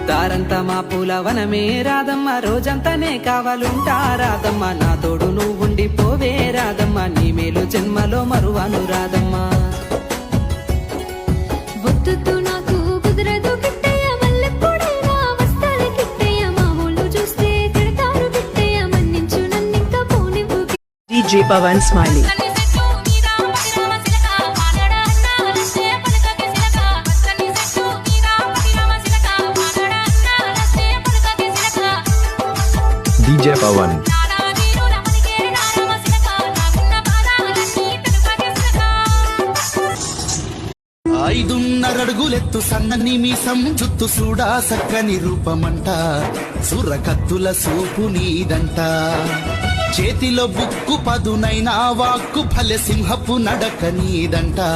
దారంతా మా పూలవనమే రాధమ్మ, రోజంతానే కావాలుంటా రాధమ్మ. నా తోడు నువ్వుండి పోవే రాధమ్మ, నీ మేలు జన్మలో మరువను రాధమ్మ. వద్దు నాకు కుదరదు కిట్టయ్య, మల్లెపూడైనా వస్తాలే కిట్టయ్య. మా ఊళ్ళు చూస్తే తిడతారు కిట్టయ్య, మన్నించు నన్నింక పోనివ్వు. DJ Pawan Smiley. DJ Pawan. 5.5 అడుగులెత్తు సన్నని మీసం, జుత్తు సూడా సక్కని రూపమంట, సుర్రకత్తుల సూపు నీదంట. చేతిలో బుక్కు పదునైన వాక్కు, భలె సింహపు నడక నీదంట.